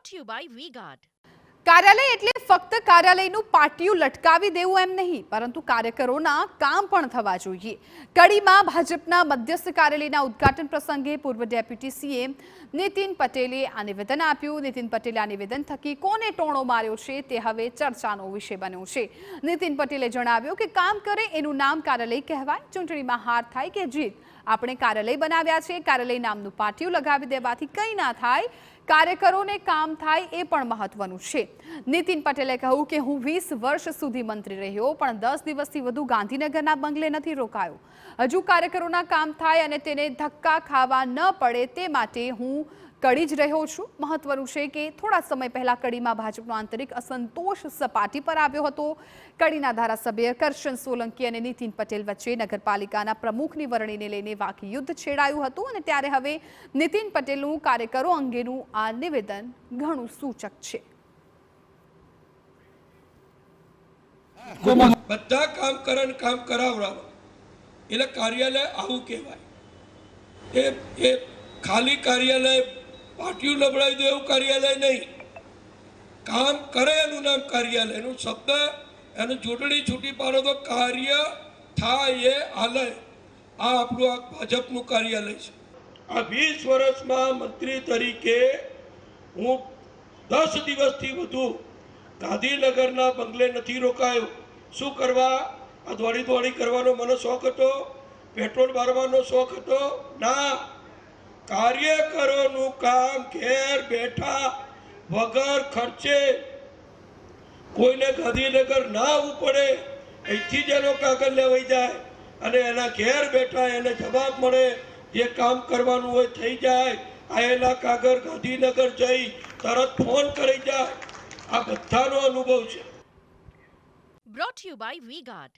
brought to you by V-Guard. કાર્યાલય એટલે ફક્ત કાર્યાલયનું પાટિયું લટકાવી દેવું એમ નહીં, પરંતુ કાર્યકરોના કામ પણ થવા જોઈએ. કડીમાં ભાજપના મધ્યસ્થ કાર્યાલયના ઉદ્ઘાટન પ્રસંગે પૂર્વ ડેપ્યુટી સીએમ નીતિન પટેલે આ નિવેદન આપ્યું. નીતિન પટેલે આ નિવેદન થકી કોને ટોણો માર્યો છે તે હવે ચર્ચાનો વિષય બન્યો છે. નીતિન પટેલે જણાવ્યું કે કામ કરે એનું નામ કાર્યાલય કહેવાય. ચૂંટણીમાં હાર થાય કે જીત, આપણે કાર્યાલય બનાવ્યા છે. કાર્યાલય નામનું પાટિયું લગાવી દેવાથી કંઈ ના થાય, કાર્યકરોને કામ થાય એ પણ મહત્વનું છે. નીતિન પટેલે કહ્યું કે હું 20 વર્ષ સુધી મંત્રી રહ્યો, પણ 10 દિવસથી વધુ ગાંધીનગરના બંગલે નથી રોકાયો. હજુ કાર્યકરોના કામ થાય અને તેને ધક્કા ખાવા ન પડે તે માટે હું કડી જ રહ્યો છું. મહત્વનું છે કે થોડા સમય પહેલા કડીમાં ભાજપનો આંતરિક અસંતોષ સપાટી પર આવ્યો હતો. કડીના ધારાસભ્ય કરશન સોલંકી અને નીતિન પટેલ વચ્ચે નગરપાલિકાના પ્રમુખની વરણીને લઈને વાકી યુદ્ધ છેડાયું હતું અને ત્યારે હવે નીતિન પટેલનું કાર્યકરો અંગેનું આ નિવેદન ઘણું સૂચક છે. બધા કામ કરે ને કામ કરાવડાવે એટલે કાર્યાલય આવું કહેવાય. એ ખાલી કાર્યાલય પાટિયું લબડાવી દે એવું કાર્યાલય નહીં. કામ કરે એનું નામ કાર્યાલય. એનું શબ્દ એનું જોડણી છૂટી પાડો તો કાર્ય થાય એ આલય. આ આપણું આ ભાજપનું કાર્યાલય છે. આ 20 વર્ષમાં મંત્રી તરીકે હું 10 દિવસથી વધુ ગાંધીનગરના બંગલે નથી રોકાયો. શું કરવા? આ દોડી કરવાનો મને શોખ હતો, પેટ્રોલ મારવાનો શોખ હતો? ના, કાર્યકરોનું કામ ઘેર બેઠા વગર ખર્ચે, કોઈને ગાંધીનગર ના આવવું પડે, અહીંથી જ એનો કાગળ લેવાઈ જાય અને એના ઘેર બેઠા એને જવાબ મળે. જે કામ કરવાનું હોય થઈ જાય. આયેલા કાગળ ગાંધીનગર જઈ તરત ફોન કરી જાય. આ બધાનો અનુભવ છે. Brought to you by V-Guard.